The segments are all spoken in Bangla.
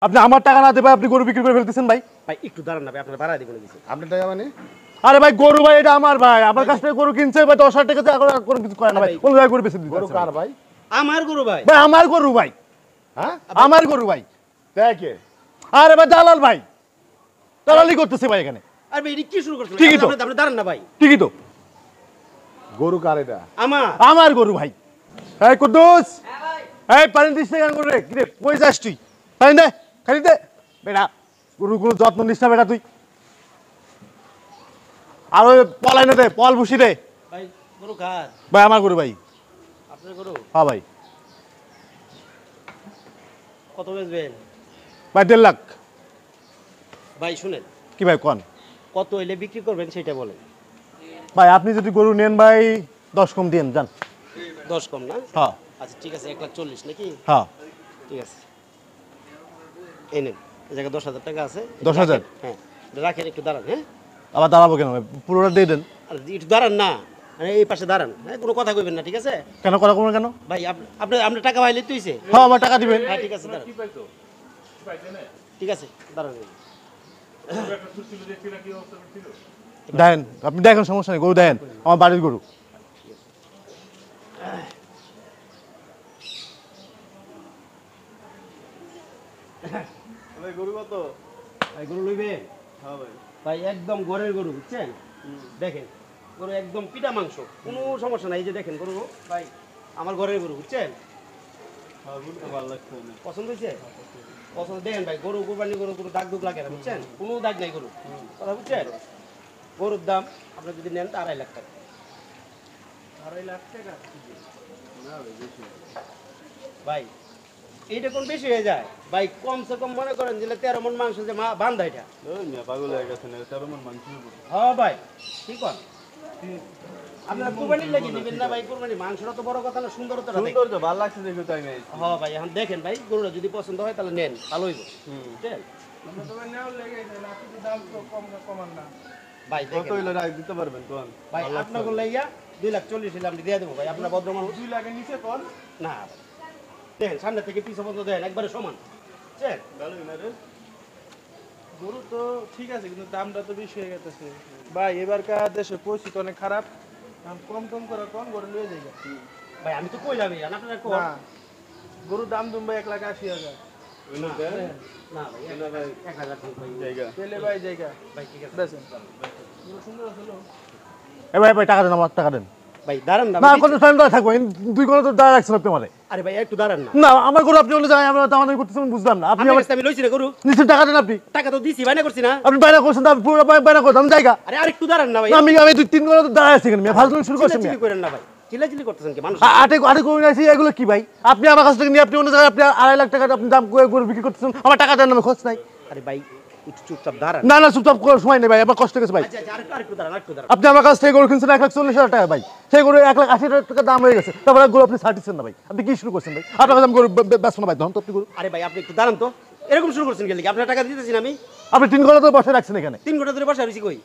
আপনি আমার টাকা না দেবে আপনি গরু বিক্রি করে ফেলতেছেন ভাই। ভাই একটু দাঁড়ান না ভাই, আপনার ভাড়া দিব না কিছু। আপনার টাকা মানে? আরে ভাই গরু ভাই এটা আমার ভাই, আমার কাছ থেকে গরু কিনছে ভাই 10,000 টাকা দিয়ে কোনো কিছু করে না ভাই, কোন জায়গায় গরু বেচে দিতে গরু কার ভাই? আমার গরু ভাই। ভাই আমার গরু ভাই, হ্যাঁ আমার গরু ভাই। দেখে আরে ভাই দালাল ভাই, দালালি করতেছে ভাই এখানে। আর ভাই এটা কি শুরু করছেন? ঠিকই তো। আপনি দাঁড়ান না ভাই। ঠিকই তো, গরু কার এটা? আমার গরু ভাই। এই কুদ্দুস, এই পানি দিস না কেন করে রে? কি রে কই যাস তুই? পানি দে, খালি দে বেটা। গরুর যত্ন নিস না বেটা তুই। আর ওই পলাই না দে, পল ভুসি দে। ভাই গরু কার? ভাই আমার গরু ভাই। আপনার গরু? হ্যাঁ ভাই। কত বেচবেন? ভাই 1.5 লাখ। ভাই শুনেন, কি ভাই কোন? কত হইলে বিক্রি করবেন সেটা বলেন। ভাই আপনি যদি গরু নেন ভাই 10 কম দিন যান। 10 কম না? হ্যাঁ আচ্ছা ঠিক আছে, 1,40,000 নাকি? হ্যাঁ। ঠিক আছে, এই নেন, এই জায়গায় 10,000 টাকা আছে। 10,000? হ্যাঁ রাখেন, একটু দাঁড়ান। হ্যাঁ আবার দাঁড়াবো কেন ভাই? পুরোটা দিয়ে দেন। আর একটু দাঁড়ান না, এই পাশে দাঁড়ান। হ্যাঁ কোনো কথা কইবেন না, ঠিক আছে? কেন করা করবেন কেন? ভাই আপনার টাকা পাইলে তুইছে। হ্যাঁ আমার টাকা দিবেন। হ্যাঁ ঠিক আছে দাঁড়ান। ঠিক আছে দাঁড়ান। দেখেন আপনি দেখেন, সমস্যা নেই, গরু দেখেন আমার বাড়ির গরু। ভাই গরু কত? ভাই গরু লইবে? হ্যাঁ ভাই। ভাই একদম ঘরের গরু, বুঝছেন? দেখেন গরু একদম পিটা মাংস, কোনো সমস্যা নাই। এই যে দেখেন গরু, ভাই আমার ঘরের গরু, বুঝছেন? হ্যাঁ গরু তো ভালো লাগছে না। পছন্দ হয়েছে? পছন্দ। দেখেন ভাই গরু কুরবানি গরু কোনো দাগ দুগ লাগে না, বুঝছেন? কোনো দাগ নাই গরু, কথা বুঝছেন? গরুর দাম আপনি যদি নেন তা 2.5 লাখ টাকা। 2.5 লাখ টাকা? না ভাই বেশি। ভাই এইটা কোন বেশি হয়ে যায়? ভাই কমসে কম মনে করেন যে 13 মণ মাংস যে বান্ধা এটা। ওই মিয়া পাগল হয়ে গেছে না, 13 মণ মাংস হবে। হ্যাঁ ভাই ঠিক আছে। আপনারা কুরবানির লাগি দিবেন না ভাই? কুরবানি মাংসটা তো বড় কথা না, সুন্দরতা দেখেন। সুন্দর তো ভালো লাগছে দেখো তাই নাই। হ্যাঁ ভাই এখন দেখেন ভাই, গরুটা যদি পছন্দ হয় তাহলে নেন, ভালো হইব। বুঝছেন ভাই? কত দেখেন হইলো রাখ দিতে পারবেন কোন? ভাই আপনার কোন লাইয়া 2,40,000 হইলে আমি দিয়ে দেবো ভাই। আপনার ভদ্র মানুষ। 2 লাখের নিচে কোন? না দেখেন সামনে থেকে পিছু পর্যন্ত দেখেন একবারে সমান, বুঝছেন? ভালোই না রে। গরু তো ঠিক আছে কিন্তু দামটা তো বেশি হয়ে গেছে ভাই। এবারকার দেশে পরিস্থিতি অনেক খারাপ, দাম কম কম করে কোন গরু লয়ে যাইগা। ভাই আমি তো কইলামই, আর আপনারা কোন? না গরুর দাম দুম ভাই 1,80,000। না না ভাই 1,000 ঠিক ভাই। জায়গা পেলে ভাই জায়গা ভাই ঠিক আছে বেছেন। গরু সুন্দর আছে লো। এ ভাই ভাই টাকা দেন, আমার টাকা দেন। ভাই দাঁড়ান না না ভাই। কত টাইম দাঁড়া থাকবো? দুই ঘন্টা তো দাঁড়া রাখছেন আপনি আমারে। আরে ভাই একটু দাঁড়ান না। না আমার গরু আপনি বলে যাই আমরা দামাদামি করতেছেন বুঝলাম না। আপনি আপনার আমার কাছে আমি লইছি না গরু, নিশ্চয় টাকা দেন আপনি। টাকা তো দিছি, বাইনা করছি না। আপনি বাইরে করছেন, পুরো বাইরে করছেন জায়গা। আরে আরেকটু দাঁড়ান না ভাই। আমি 2-3 ঘন্টা তো দাঁড়ায় আছি এখানে, ফালতু শুরু করছেন। চিল্লাচিল্লি করেন না ভাই, চিল্লাচিল্লি করতেছেন কি মানুষ? আটে আটে করে নিয়েছি, এগুলো কি ভাই? আপনি আমার কাছ থেকে নিয়ে আপনি অন্য জায়গায় আপনি 2.5 লাখ টাকা আপনি দাম করে গরু বিক্রি করতেছেন, আমার টাকা দেন না, খোঁজ নাই। আরে ভাই একটু চুপচাপ দাঁড়ান। না না চুপচাপ করার সময় নেই ভাই, আমার কষ্ট গেছে ভাই। আচ্ছা আচ্ছা আরেকটু দাঁড়ান, আরেকটু দাঁড়ান। আপনি আমার কাছ থেকে গরু কিনছেন 1,40,000 টাকা ভাই, সেই গরু 1,80,000 টাকা দাম হয়ে গেছে, তারপরে গরু আপনি ছাড়তেছেন না ভাই। আপনি কি শুরু করছেন ভাই? আপনার কাছে আমি গরু বেচবো না ভাই, ধরুন তো আপনি গরু। আরে ভাই আপনি একটু দাঁড়ান তো, এরকম শুরু করছেন গেলে কি? আপনার টাকা দিতেছি না আমি? আপনি 3 ঘন্টা তো বসে রাখছেন এখানে। 3 ঘন্টা ধরে বসে রইছি কই?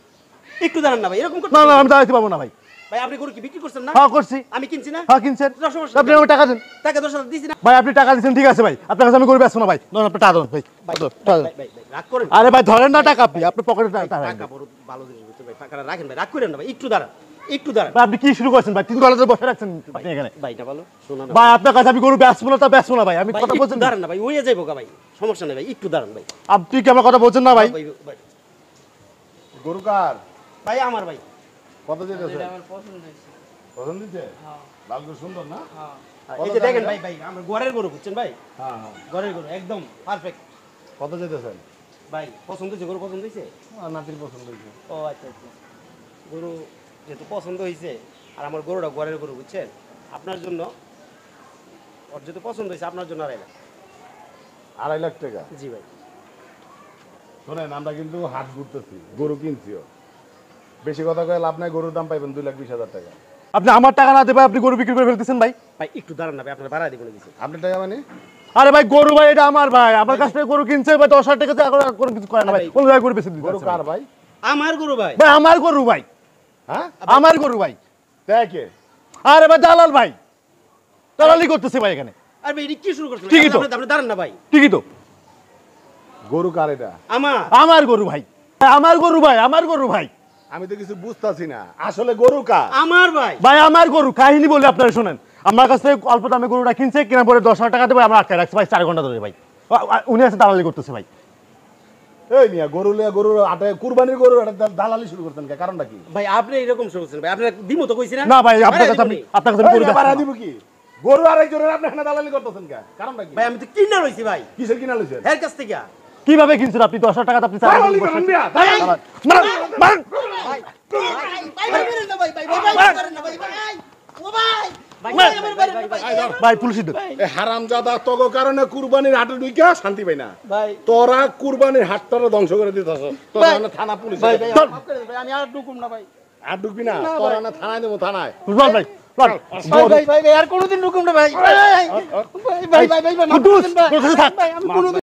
একটু দাঁড়ান না ভাই, এরকম করতে না না আমি দাঁড়াইতে পারবো না ভাই। ভাই আপনি গরু কি বিক্রি করছেন না? হ্যাঁ করছি। আমি কিনছি না? হ্যাঁ কিনছেন, দশ সমস্যা আপনি আমার টাকা দেন। টাকা 10,000 দিছি না? ভাই আপনি টাকা দিচ্ছেন ঠিক আছে ভাই, আপনার কাছে আমি গরু বেচবো না ভাই, ধরুন আপনি টাকা দেন ভাই। ভাই টাকা দেন। ভাই ভাই রাগ করেন। আরে ভাই ধরেন না টাকা, আপনি আপনার পকেটে টাকা রাখেন। টাকা বড় ভালো জিনিস বুঝতে ভাই, টাকাটা রাখেন ভাই, রাগ করেন না ভাই, একটু দাঁড়ান, একটু দাঁড়ান। ভাই আপনি কি শুরু করছেন ভাই? 3 ঘন্টা ধরে বসে রাখছেন আপনি এখানে। ভাই না ভালো শোনা না ভাই আপনার কাছে আমি গরু বেচবো না, তা বেচবো না ভাই, আমি ভাই, কথা একটু বলছেন না। দাঁড়ান না ভাই, হয়ে যাইবো গা ভাই, সমস্যা নেই ভাই, একটু দাঁড়ান ভাই। আপনি কি আমার কথা বলছেন না ভাই? ভাই ভাই গরু কার? ভাই আমার ভাই। কত যেতেছে? আমার পছন্দ হয়েছে। পছন্দ দিতে? হ্যাঁ লাল গরু সুন্দর না? হ্যাঁ কত এই যে দেখেন দাম ভাই, ভাই আমরা ঘরের গরু বুঝছেন ভাই, হ্যাঁ হ্যাঁ। ঘরের গরু একদম পারফেক্ট। কত যেতেছেন? ভাই পছন্দ হয়েছে, গরু পছন্দ হয়েছে? নাতির পছন্দ হয়েছে। ও আচ্ছা আচ্ছা, গরু যেহেতু পছন্দ হয়েছে আর আমার গরুটা ঘরের গরু বুঝছেন, আপনার জন্য, ওর যেহেতু পছন্দ হয়েছে আপনার জন্য 2.5 লাখ। 2.5 লাখ টাকা? জি ভাই। শোনেন আমরা কিন্তু হাট ঘুরতেছি, গরু কিনছিও। বেশি কথা কয়ে লাভ নাই, গরুর দাম পাইবেন 2,20,000 টাকা। আপনি আমার টাকা না দেবে আপনি গরু বিক্রি করে ফেলতেছেন ভাই। ভাই একটু দাঁড়ান না ভাই, আপনার ভাড়া দিব না কিছু। আপনার টাকা মানে? আরে ভাই গরু ভাই এটা আমার ভাই, আমার কাছ থেকে গরু কিনছে ভাই 10,000 টাকা দিয়ে কোনো কিছু করে না ভাই, কোন জায়গায় গরু বেচে দিতে। গরু কার ভাই? আমার গরু ভাই। ভাই আমার গরু ভাই, হ্যাঁ আমার গরু ভাই। দেখে আরে ভাই দালাল ভাই, দালালি করতেছে ভাই এখানে। আর ভাই এটা কি শুরু করছেন? ঠিকই তো। আপনি দাঁড়ান না ভাই। ঠিকই তো, গরু কার এটা? আমার আমার গরু ভাই, আমার গরু ভাই, আমার গরু ভাই। আমি তো কিছু বুঝতাছি না আসলে গরু কার? আমার ভাই ভাই আমার গরু, কাহিনী বলে আপনারা শোনেন। আমার কাছ থেকে অল্প দামে গরুটা কিনছে, কেনা পরে 10,000 টাকা দেবে, আমরা আটকে রাখছি ভাই 4 ঘন্টা ধরে ভাই। উনি আছে দালালি করতেছে ভাই। এই মিয়া গরু লিয়া গরুর আটে কুরবানির গরুর আটে দালালি শুরু করতেন কে? কারণটা কি? ভাই আপনি এরকম শুনছেন ভাই, আপনার দিমো তো কইছি না। না ভাই, আপনার কাছে আমি আপনার কাছে আমি গরু এই বেচবো বাড়া না। দিব কি? গরু আরেকজনের আপনি এখানে দালালি করতেছেন কে? কারণটা কি? ভাই আমি তো কিনা রইছি ভাই, কিসের কিনা লইছেন? এর কাছ থেকে। কিভাবে কিনছেন আপনি? 10,000 টাকা আপনি 4 দালালি করেন মিয়া, দালালি। মারেন, মারেন। ভাই পুলিশ দেন। এই হারামজাদা তগো কারণে কুরবানির হাটে ঢুইকা শান্তি পাই না। ভাই তোরা কুরবানির হাটটারে ধ্বংস করে দিতেছ। তোরা না থানা পুলিশ। ভাই ভাই চল। মাফ করে দেন ভাই, আমি আর ঢুকুম না ভাই। আর ঢুকবি না? তোরা না থানায় দেবো, থানায়। চল ভাই, চল। ভাই ভাই ভাই আর কোনোদিন ঢুকুম না ভাই। ভাই ভাই ভাই ভাই মাফ করে কুদ্দুস, দেন ভাই। তোর কাছে থাক। ভাই আমি কোনোদিন